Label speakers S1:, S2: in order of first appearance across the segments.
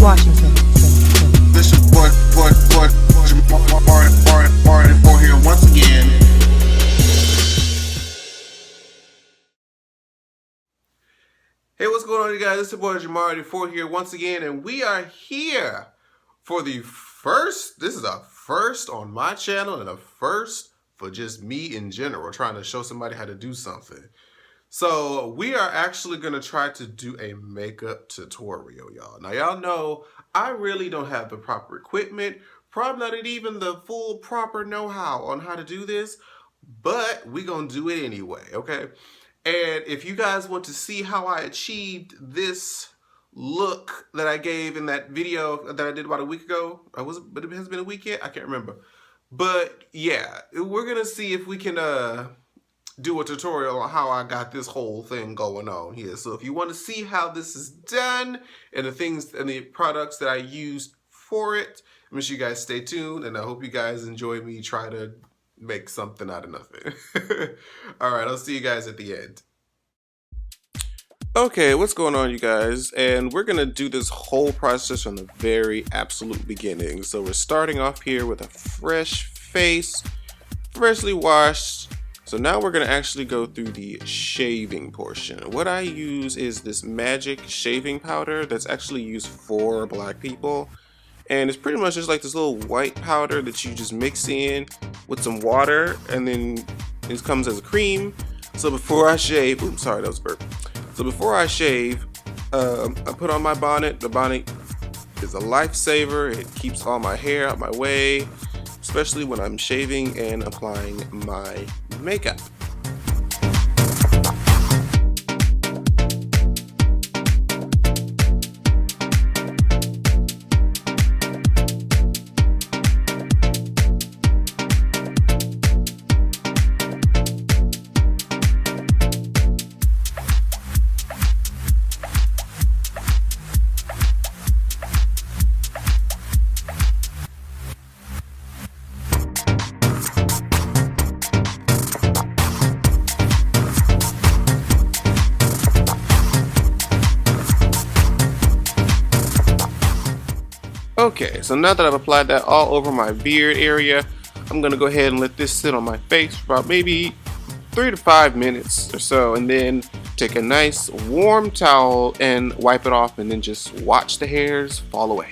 S1: Washington.
S2: This is Martin for here once again. Hey, what's going on, you guys? This is your boy Jamari 4 here once again, and we are here for the first. This is a first on my channel and a first for just me in general, trying to show somebody how to do something. So we are actually going to try to do a makeup tutorial, y'all. Now, y'all know I really don't have the proper equipment, probably not even the full proper know-how on how to do this, but we're going to do it anyway, okay? And if you guys want to see how I achieved this look that I gave in that video that I did about a week ago, but it has been a week yet? I can't remember. But yeah, we're going to see if we can do a tutorial on how I got this whole thing going on here. So if you want to see how this is done and the things and the products that I used for it, make sure you guys stay tuned, and I hope you guys enjoy me try to make something out of nothing. All right, I'll see you guys at the end. Okay, what's going on, you guys? And we're gonna do this whole process from the very absolute beginning. So we're starting off here with a fresh face, freshly washed. So now we're gonna actually go through the shaving portion. What I use is this magic shaving powder that's actually used for black people. And it's pretty much just like this little white powder that you just mix in with some water, and then it comes as a cream. So before I shave, oops, sorry, that was a burp. So before I shave, I put on my bonnet. The bonnet is a lifesaver. It keeps all my hair out my way, especially when I'm shaving and applying my makeup. Okay, so now that I've applied that all over my beard area, I'm gonna go ahead and let this sit on my face for about maybe 3 to 5 minutes or so, and then take a nice warm towel and wipe it off, and then just watch the hairs fall away.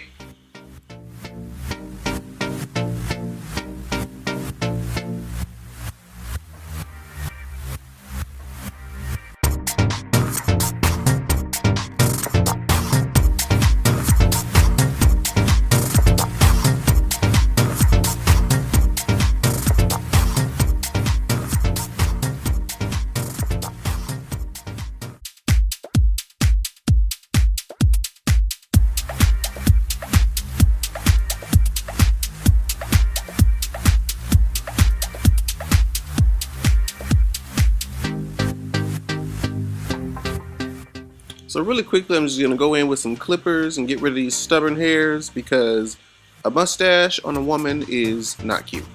S2: So really quickly, I'm just going to go in with some clippers and get rid of these stubborn hairs, because a mustache on a woman is not cute.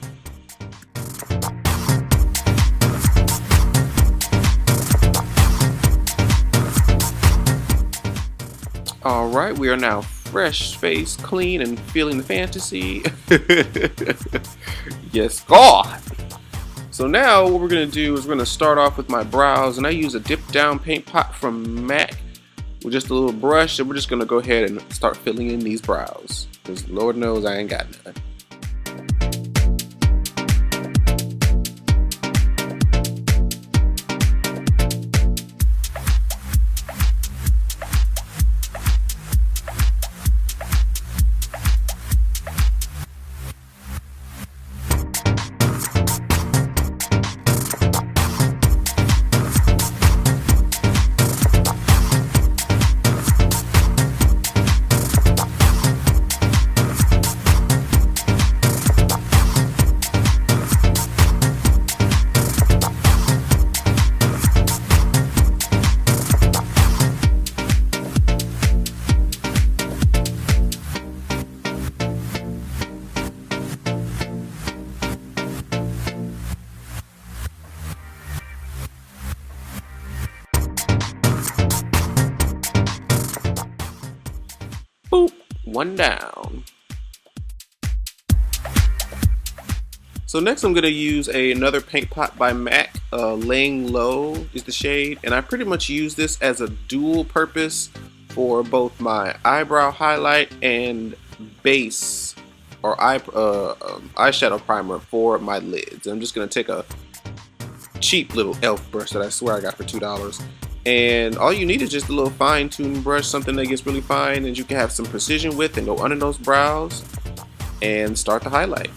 S2: Alright, we are now fresh face, clean, and feeling the fantasy. Yes, God! So now what we're going to do is we're going to start off with my brows, and I use a dip down paint pot from MAC with just a little brush, and we're just going to go ahead and start filling in these brows, because Lord knows I ain't got none. one down. So next I'm going to use another paint pot by MAC. Laying Low is the shade, and I pretty much use this as a dual purpose for both my eyebrow highlight and base or eyeshadow primer for my lids. I'm just going to take a cheap little elf brush that I swear I got for $2. And all you need is just a little fine-tuned brush, something that gets really fine and you can have some precision with and go under those brows and start the highlight.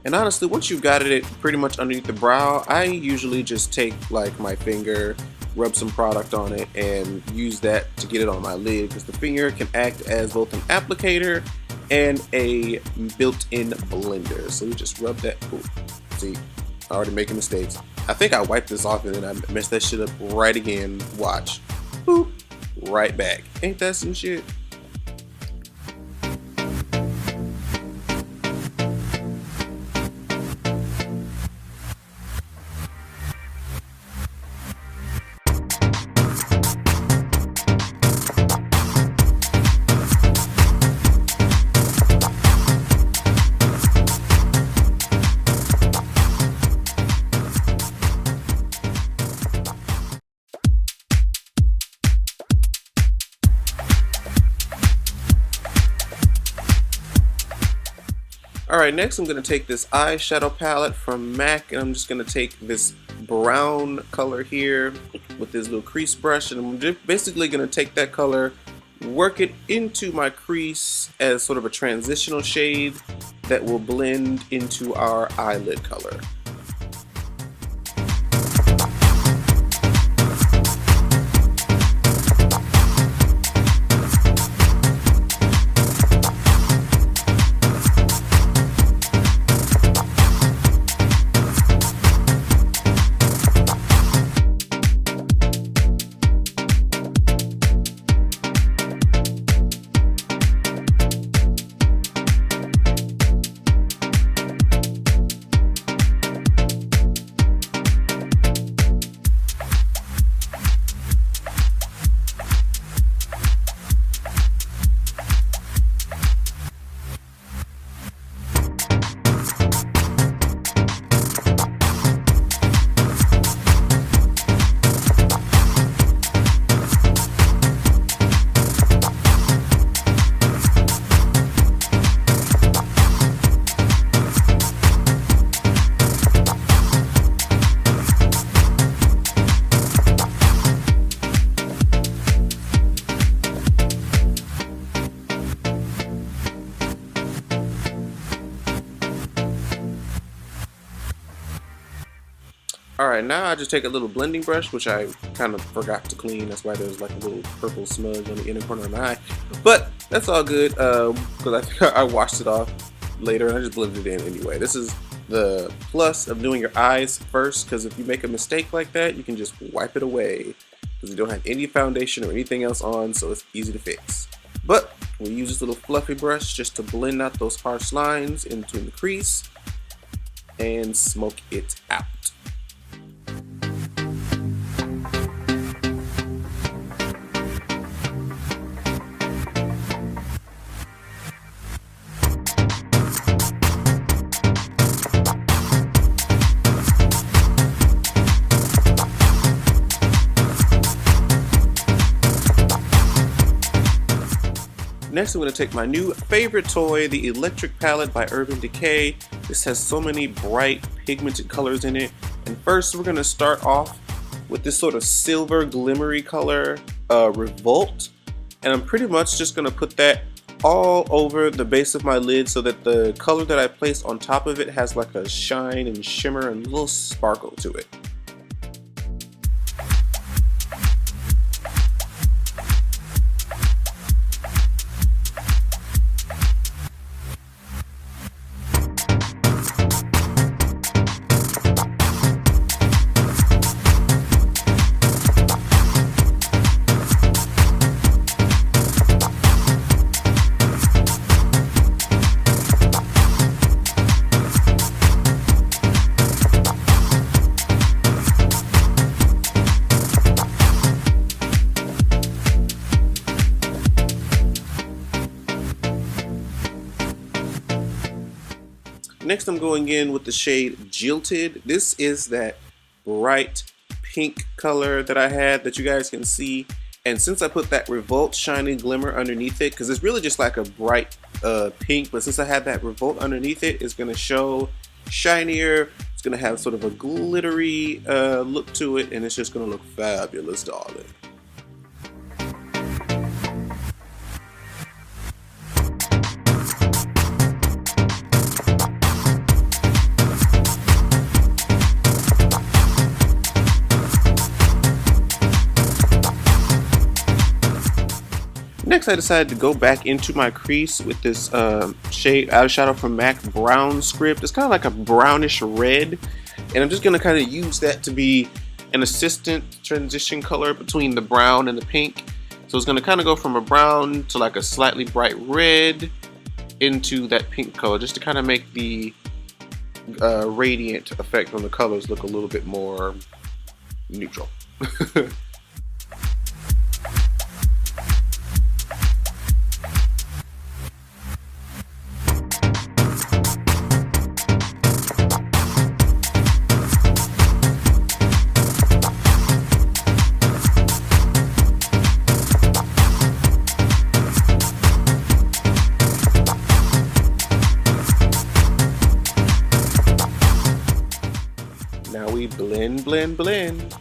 S2: And honestly, once you've got it pretty much underneath the brow, I usually just take like my finger, rub some product on it, and use that to get it on my lid, because the finger can act as both an applicator and a built-in blender. So we just rub that. Ooh, see, already making mistakes. I think I wiped this off and then I messed that shit up right again. Watch. Boop. Right back. Ain't that some shit? Alright, next I'm going to take this eyeshadow palette from MAC, and I'm just going to take this brown color here with this little crease brush, and I'm just basically going to take that color, work it into my crease as sort of a transitional shade that will blend into our eyelid color. Alright, now I just take a little blending brush, which I kind of forgot to clean. That's why there's like a little purple smudge on the inner corner of my eye. But that's all good, because I think I washed it off later and I just blended it in anyway. This is the plus of doing your eyes first, because if you make a mistake like that, you can just wipe it away, because you don't have any foundation or anything else on, so it's easy to fix. But we use this little fluffy brush just to blend out those harsh lines into the crease and smoke it out. Next, I'm going to take my new favorite toy, the Electric Palette by Urban Decay. This has so many bright pigmented colors in it. And first, we're going to start off with this sort of silver glimmery color, Revolt. And I'm pretty much just going to put that all over the base of my lid so that the color that I place on top of it has like a shine and shimmer and a little sparkle to it. Next, I'm going in with the shade Jilted. This is that bright pink color that I had that you guys can see. And since I put that Revolt Shining Glimmer underneath it, because it's really just like a bright pink, but since I have that Revolt underneath it, it's going to show shinier. It's going to have sort of a glittery look to it, and it's just going to look fabulous, darling. Next, I decided to go back into my crease with this shade Eyeshadow from MAC Brown Script. It's kind of like a brownish red, and I'm just going to kind of use that to be an assistant transition color between the brown and the pink. So it's going to kind of go from a brown to like a slightly bright red into that pink color, just to kind of make the radiant effect on the colors look a little bit more neutral. Now we blend, blend, blend.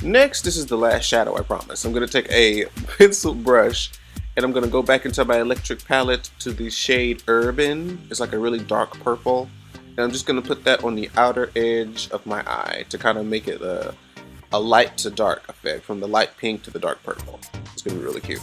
S2: Next, this is the last shadow, I promise. I'm going to take a pencil brush and I'm going to go back into my electric palette to the shade Urban. It's like a really dark purple. And I'm just going to put that on the outer edge of my eye to kind of make it a light to dark effect, from the light pink to the dark purple. It's going to be really cute.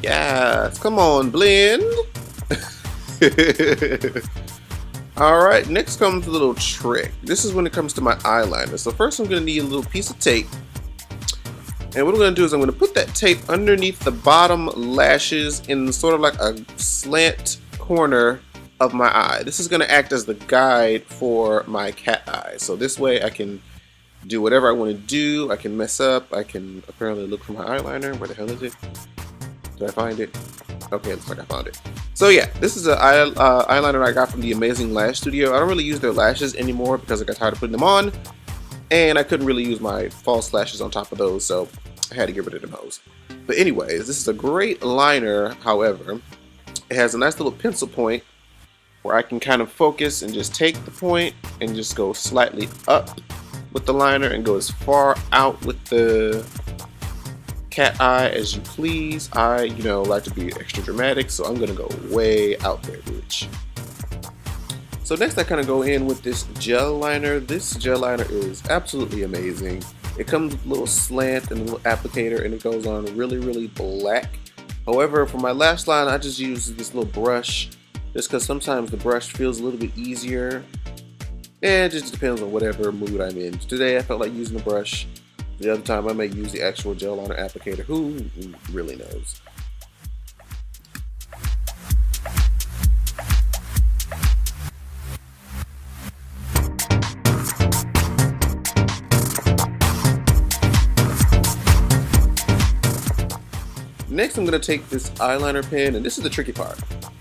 S2: Yes, come on, blend. Alright, next comes a little trick. This is when it comes to my eyeliner. So first I'm going to need a little piece of tape. And what I'm going to do is I'm going to put that tape underneath the bottom lashes in sort of like a slant corner of my eye. This is going to act as the guide for my cat eye. So this way I can do whatever I want to do. I can mess up. I can apparently look for my eyeliner. Where the hell is it? Did I find it? Okay, looks like I found it. So yeah, this is an eyeliner I got from the Amazing Lash Studio. I don't really use their lashes anymore because I got tired of putting them on, and I couldn't really use my false lashes on top of those, so I had to get rid of them hoes. But anyways, this is a great liner, however. It has a nice little pencil point where I can kind of focus and just take the point and just go slightly up with the liner and go as far out with the cat eye as you please. I, like to be extra dramatic, so I'm gonna go way out there, bitch. So next I kind of go in with this gel liner. This gel liner is absolutely amazing. It comes with a little slant and a little applicator, and it goes on really, really black. However, for my lash line, I just use this little brush, just because sometimes the brush feels a little bit easier. And it just depends on whatever mood I'm in. Today I felt like using the brush. The other time I may use the actual gel liner applicator. Who really knows? Next, I'm going to take this eyeliner pen, and this is the tricky part.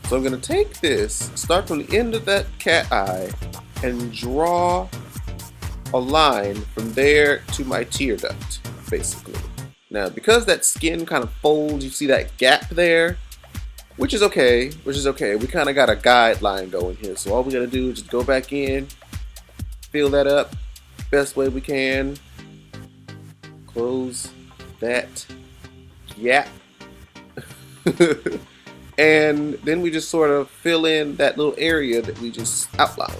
S2: So I'm going to take this, start from the end of that cat eye, and draw a line from there to my tear duct, basically. Now, because that skin kind of folds, you see that gap there, which is okay. We kind of got a guideline going here. So all we got to do is just go back in, fill that up best way we can, close that gap. And then we just sort of fill in that little area that we just outlined.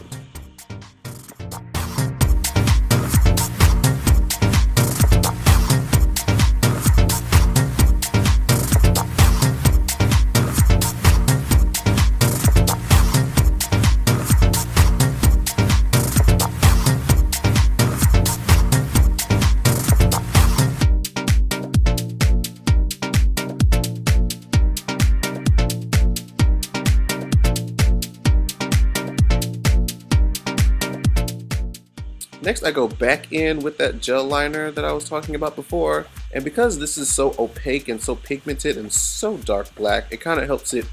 S2: Next, I go back in with that gel liner that I was talking about before, and because this is so opaque and so pigmented and so dark black, it kind of helps it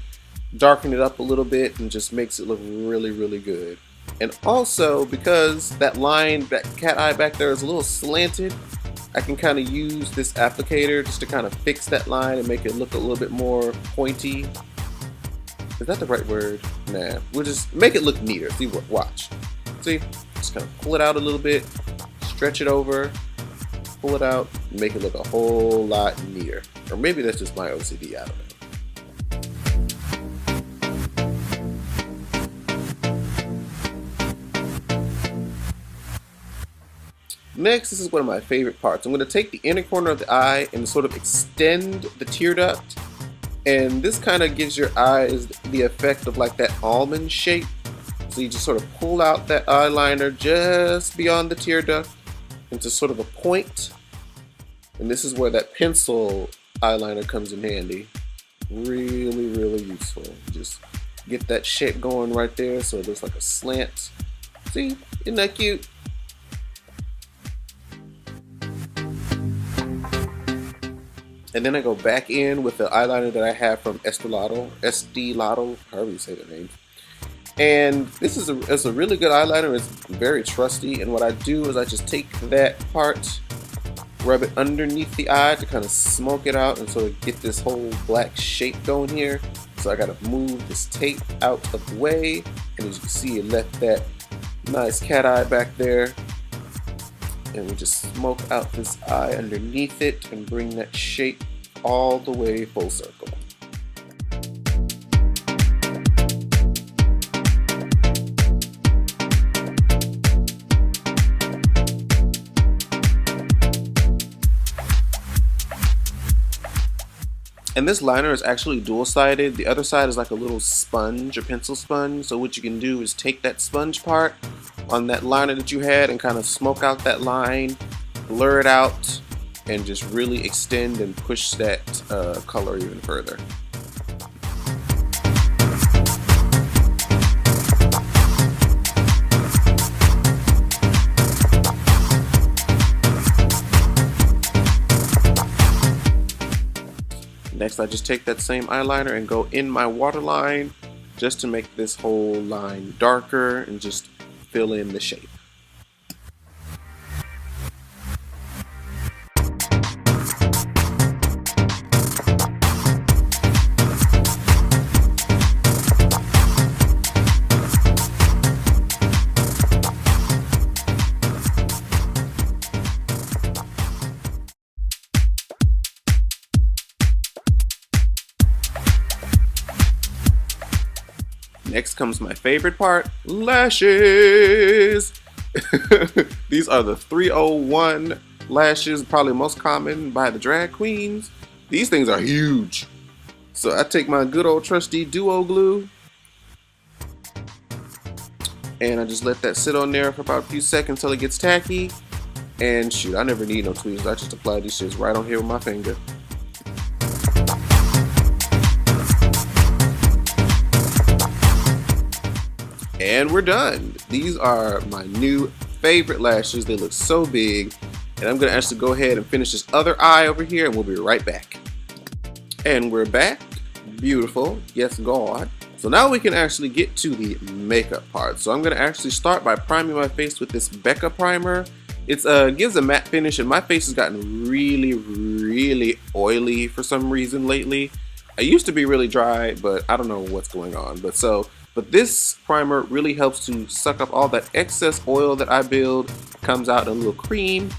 S2: darken it up a little bit and just makes it look really, really good. And also, because that line, that cat eye back there is a little slanted, I can kind of use this applicator just to kind of fix that line and make it look a little bit more pointy. Is that the right word? Nah, we'll just make it look neater. See what? Watch. See? Just kind of pull it out a little bit, stretch it over, pull it out, and make it look a whole lot neater. Or maybe that's just my OCD, I don't know. Next, this is one of my favorite parts. I'm going to take the inner corner of the eye and sort of extend the tear duct. And this kind of gives your eyes the effect of like that almond shape. So you just sort of pull out that eyeliner just beyond the tear duct into sort of a point. And this is where that pencil eyeliner comes in handy. Really, really useful. Just get that shape going right there so it looks like a slant. See? Isn't that cute? And then I go back in with the eyeliner that I have from Estee Lauder, however you say the name. And this is a really good eyeliner. It's very trusty. And what I do is I just take that part, rub it underneath the eye to kind of smoke it out and sort of get this whole black shape going here. So I gotta move this tape out of the way. And as you can see, it left that nice cat eye back there. And we just smoke out this eye underneath it and bring that shape all the way full circle. And this liner is actually dual-sided. The other side is like a little sponge, a pencil sponge. So what you can do is take that sponge part on that liner that you had and kind of smoke out that line, blur it out, and just really extend and push that color even further. Next, I just take that same eyeliner and go in my waterline just to make this whole line darker and just fill in the shape. Next comes my favorite part, lashes. These are the 301 lashes, probably most common by the drag queens. These things are huge. So I take my good old trusty duo glue and I just let that sit on there for about a few seconds till it gets tacky. And shoot, I never need no tweezers. I just apply these shits right on here with my finger. And we're done. These are my new favorite lashes. They look so big. And I'm gonna actually go ahead and finish this other eye over here and we'll be right back. And we're back. Beautiful. Yes, God. So now we can actually get to the makeup part. So I'm going to actually start by priming my face with this Becca primer. It gives a matte finish, and my face has gotten really oily for some reason lately. I used to be really dry, but I don't know what's going on. But this primer really helps to suck up all that excess oil that I build. Comes out in a little cream.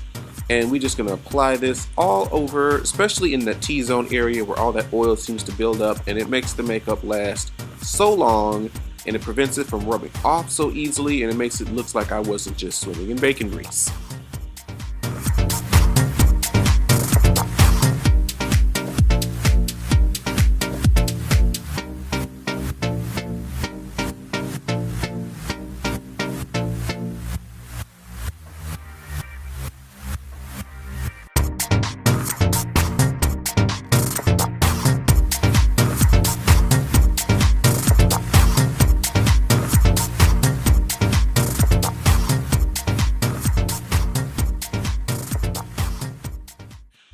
S2: And we're just going to apply this all over, especially in the T-zone area where all that oil seems to build up, and it makes the makeup last so long, and it prevents it from rubbing off so easily, and it makes it look like I wasn't just swimming in bacon grease.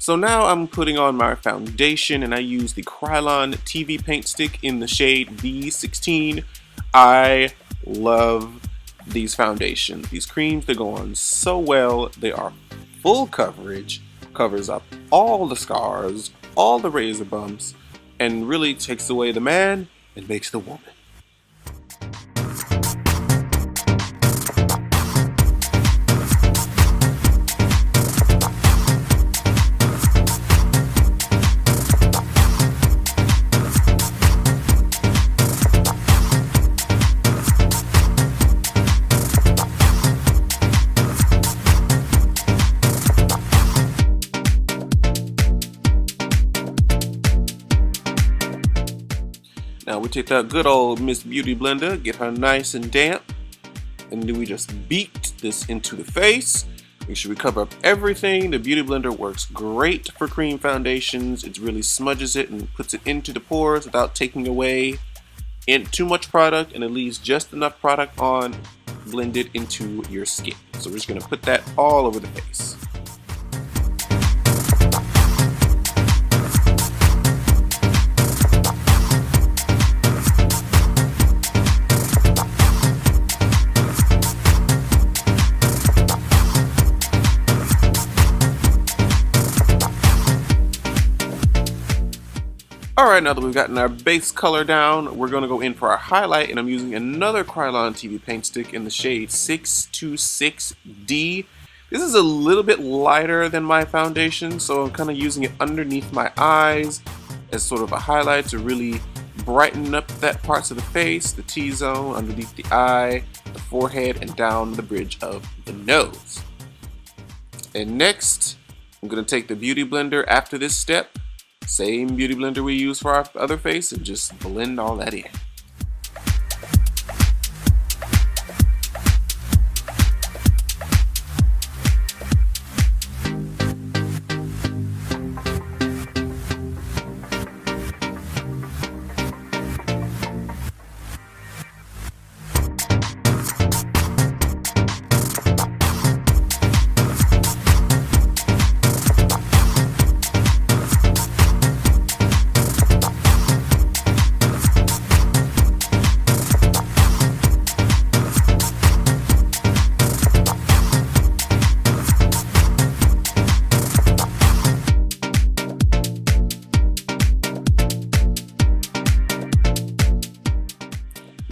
S2: So now I'm putting on my foundation, and I use the Krylon TV paint stick in the shade V16. I love these foundations. These creams, they go on so well. They are full coverage, covers up all the scars, all the razor bumps, and really takes away the man and makes the woman. Now we take that good old Miss Beauty blender, get her nice and damp, and then we just beat this into the face. Make sure we cover up everything. The Beauty blender works great for cream foundations. It really smudges it and puts it into the pores without taking away too much product, and it leaves just enough product on blended into your skin. So we're just going to put that all over the face. Alright, now that we've gotten our base color down, we're going to go in for our highlight, and I'm using another Krylon TV paint stick in the shade 626D. This is a little bit lighter than my foundation, so I'm kind of using it underneath my eyes as sort of a highlight to really brighten up that parts of the face, the T-zone, underneath the eye, the forehead, and down the bridge of the nose. And next, I'm going to take the Beauty blender after this step. Same Beauty blender we use for our other face, and just blend all that in.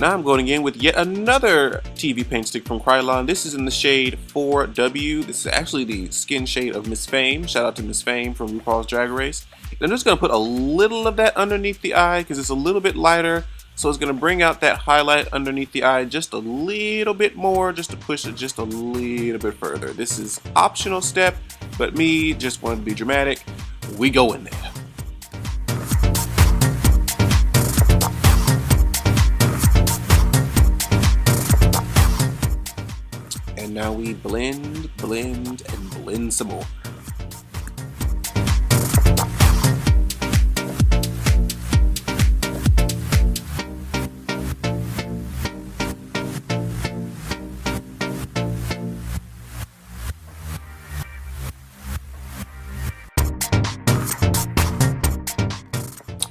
S2: Now I'm going in with yet another TV paint stick from Krylon. This is in the shade 4W. This is actually the skin shade of Miss Fame. Shout out to Miss Fame from RuPaul's Drag Race. And I'm just going to put a little of that underneath the eye because it's a little bit lighter. So it's going to bring out that highlight underneath the eye just a little bit more, just to push it just a little bit further. This is optional step, but me just wanted to be dramatic. We go in there. And now we blend, blend, and blend some more.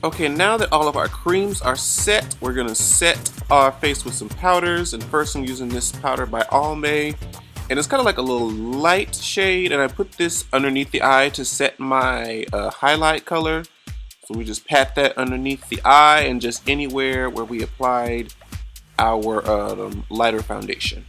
S2: Okay, now that all of our creams are set, we're gonna set our face with some powders. And first I'm using this powder by Almay. And it's kind of like a little light shade, and I put this underneath the eye to set my highlight color. So we just pat that underneath the eye and just anywhere where we applied our lighter foundation.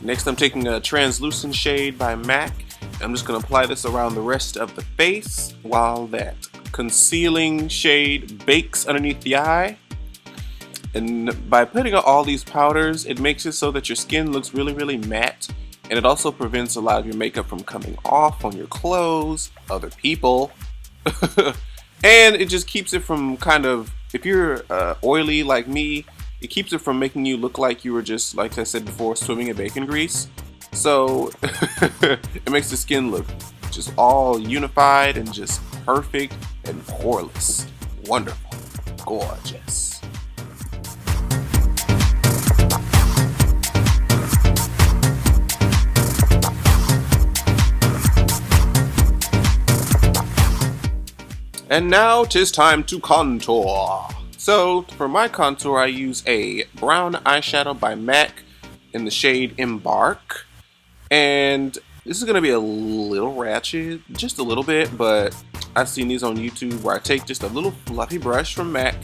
S2: Next, I'm taking a translucent shade by MAC. I'm just going to apply this around the rest of the face while that concealing shade bakes underneath the eye. And by putting on all these powders, it makes it so that your skin looks really, really matte. And it also prevents a lot of your makeup from coming off on your clothes, other people. And it just keeps it from kind of, if you're oily like me, it keeps it from making you look like you were just, like I said before, swimming in bacon grease. So it makes the skin look just all unified and just perfect and poreless. Wonderful. Gorgeous. And now 'tis time to contour. So for my contour, I use a brown eyeshadow by MAC in the shade Embark. And this is going to be a little ratchet, just a little bit, but I've seen these on YouTube where I take just a little fluffy brush from MAC.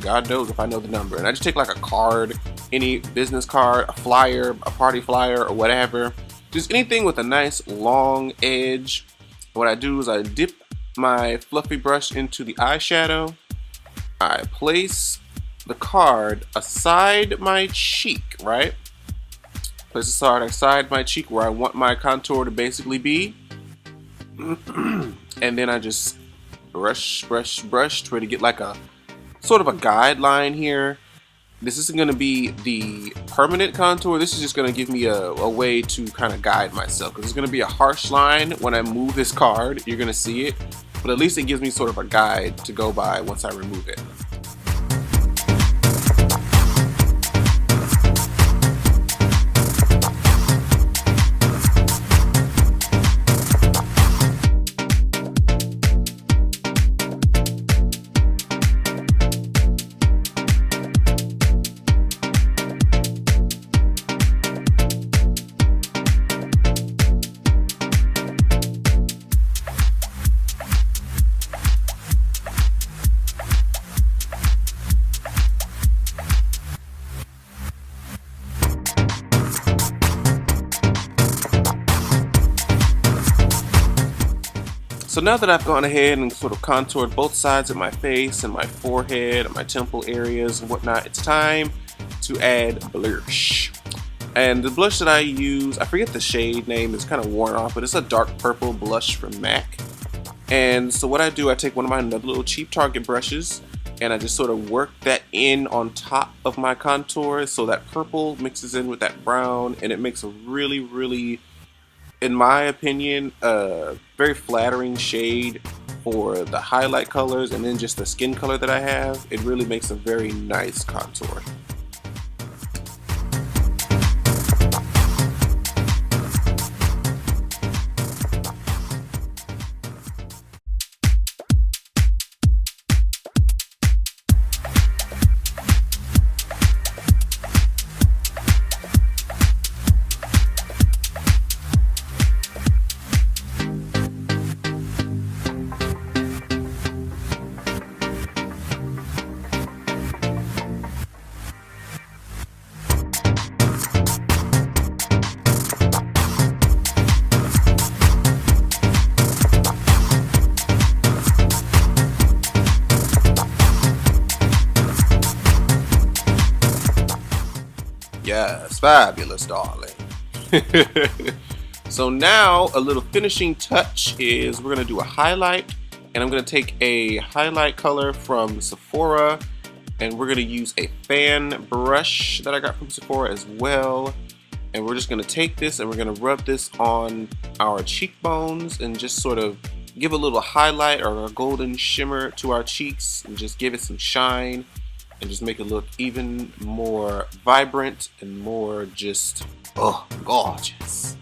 S2: God knows if I know the number. And I just take like a card, any business card, a flyer, a party flyer, or whatever. Just anything with a nice long edge. What I do is I dip my fluffy brush into the eyeshadow. I place the card aside my cheek, right? Place the card aside my cheek where I want my contour to basically be. And then I just brush, brush, brush, try to get like a sort of a guideline here. This isn't going to be the permanent contour. This is just going to give me a way to kind of guide myself. Because it's going to be a harsh line when I move this card. You're going to see it. But at least it gives me sort of a guide to go by once I remove it. So now that I've gone ahead and sort of contoured both sides of my face and my forehead and my temple areas and whatnot, it's time to add blush. And the blush that I use, I forget the shade name, it's kind of worn off, but it's a dark purple blush from MAC. And so what I do, I take one of my little cheap Target brushes and I just sort of work that in on top of my contour so that purple mixes in with that brown and it makes a really, really, in my opinion, very flattering shade for the highlight colors and then just the skin color that I have. It really makes a very nice contour. Yes, fabulous, darling. So now a little finishing touch is we're gonna do a highlight And I'm going to take a highlight color from Sephora, and we're going to use a fan brush that I got from Sephora as well. And we're just going to take this and we're going to rub this on our cheekbones and just sort of give a little highlight or a golden shimmer to our cheeks and just give it some shine and just make it look even more vibrant and more just, oh, gorgeous.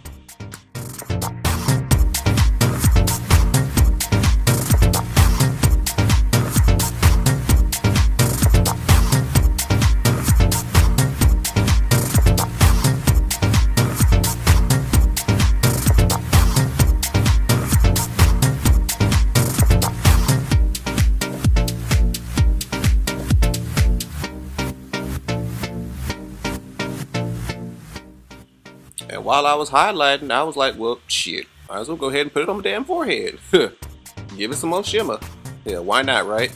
S2: And while I was highlighting, I was like, well, shit, might as well go ahead and put it on my damn forehead. Give it some more shimmer. Yeah, why not, right?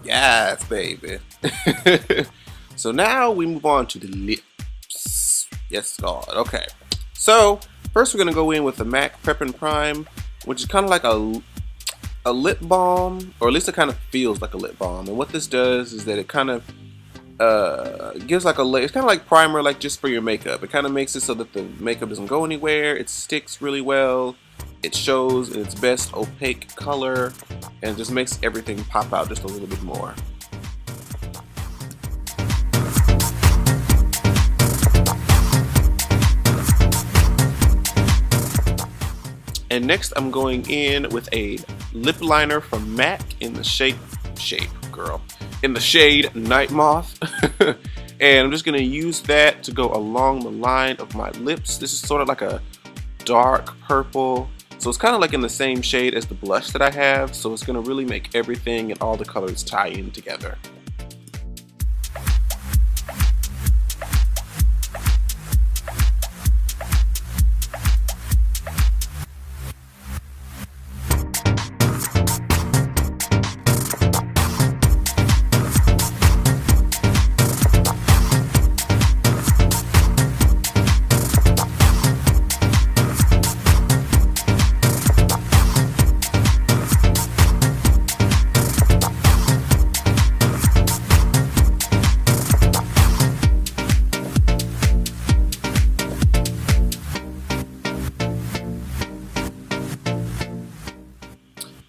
S2: Yes, baby. So now we move on to the lips. Yes, God. Okay. So first we're going to go in with the MAC Prep and Prime, which is kind of like a lip balm, or at least it kind of feels like a lip balm. And what this does is that it kind of gives like a layer. It's kind of like primer, like just for your makeup. It kind of makes it so that the makeup doesn't go anywhere. It sticks really well. It shows in its best opaque color, and just makes everything pop out just a little bit more. And next I'm going in with a lip liner from MAC in the shade Night Moth. And I'm just going to use that to go along the line of my lips. This is sort of like a dark purple. So it's kind of like in the same shade as the blush that I have. So it's going to really make everything and all the colors tie in together.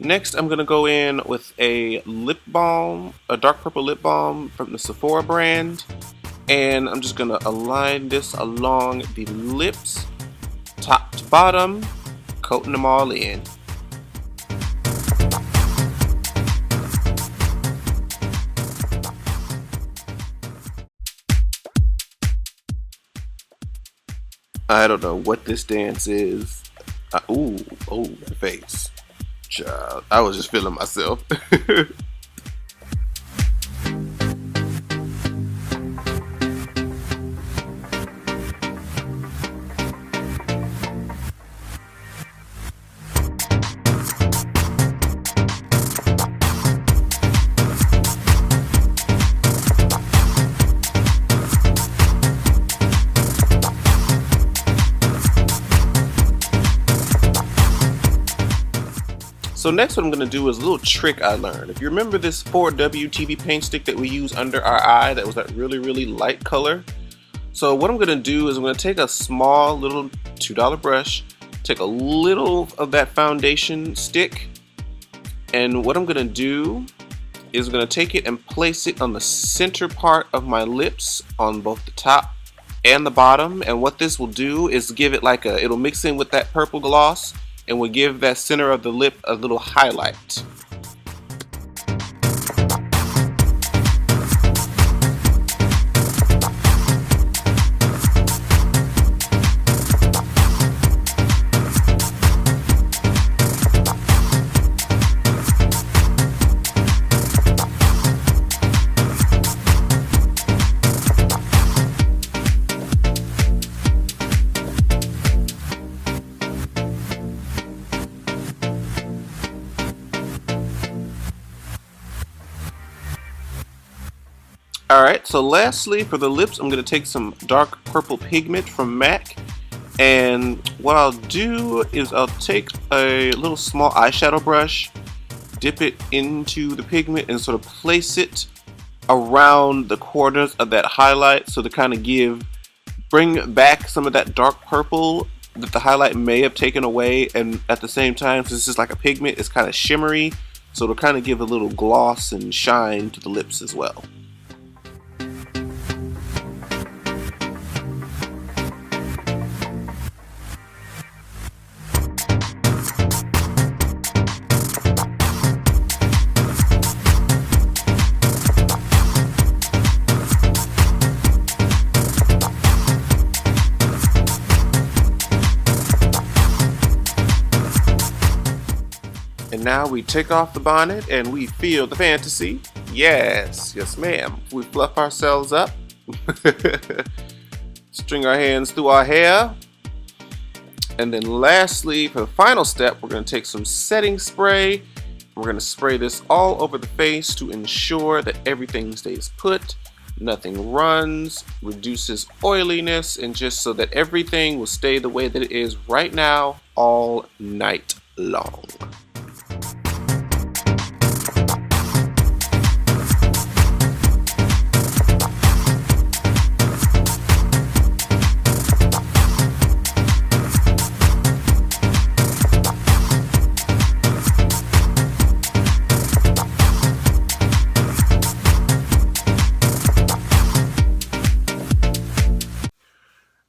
S2: Next, I'm going to go in with a lip balm, a dark purple lip balm from the Sephora brand. And I'm just going to align this along the lips, top to bottom, coating them all in. I don't know what this dance is. Oh, the face. Child, I was just feeling myself. So next what I'm going to do is a little trick I learned. If you remember this 4W TV paint stick that we use under our eye that was that really light color. So what I'm going to do is I'm going to take a small little $2 brush, take a little of that foundation stick, and what I'm going to do is I'm going to take it and place it on the center part of my lips on both the top and the bottom. And what this will do is give it like it'll mix in with that purple gloss and will give that center of the lip a little highlight. Alright, so lastly for the lips, I'm going to take some dark purple pigment from MAC. And what I'll do is I'll take a little small eyeshadow brush, dip it into the pigment, and sort of place it around the corners of that highlight, so to kind of bring back some of that dark purple that the highlight may have taken away, and at the same time, since this is like a pigment, it's kind of shimmery, so it'll kind of give a little gloss and shine to the lips as well. And now we take off the bonnet and we feel the fantasy. Yes, yes ma'am. We fluff ourselves up. String our hands through our hair. And then lastly, for the final step, we're going to take some setting spray. We're going to spray this all over the face to ensure that everything stays put, nothing runs, reduces oiliness, and just so that everything will stay the way that it is right now all night long.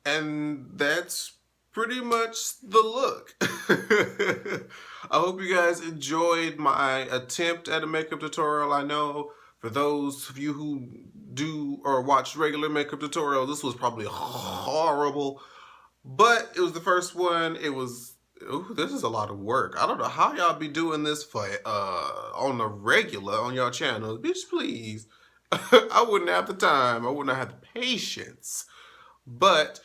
S2: And that's pretty much the look. I hope you guys enjoyed my attempt at a makeup tutorial. I know for those of you who do or watch regular makeup tutorials, this was probably horrible, but it was the first one. It was, ooh, this is a lot of work. I don't know how y'all be doing this for on the regular on your channel. Bitch, please. I wouldn't have the time. I wouldn't have the patience. But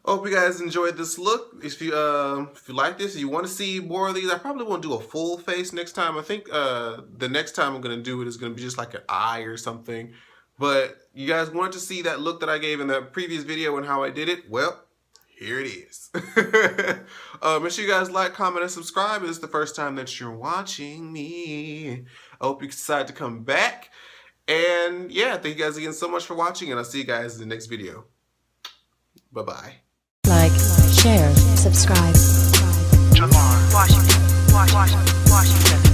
S2: I hope you guys enjoyed this look. If you like this, if you want to see more of these, I probably won't do a full face next time. I think the next time I'm going to do it is going to be just like an eye or something. But you guys wanted to see that look that I gave in the previous video and how I did it? Well, here it is. Make sure you guys like, comment, and subscribe if it's the first time that you're watching me. I hope you decide to come back. And yeah, thank you guys again so much for watching, and I'll see you guys in the next video. Bye-bye.
S1: Like, share, subscribe.
S3: Washington, Washington.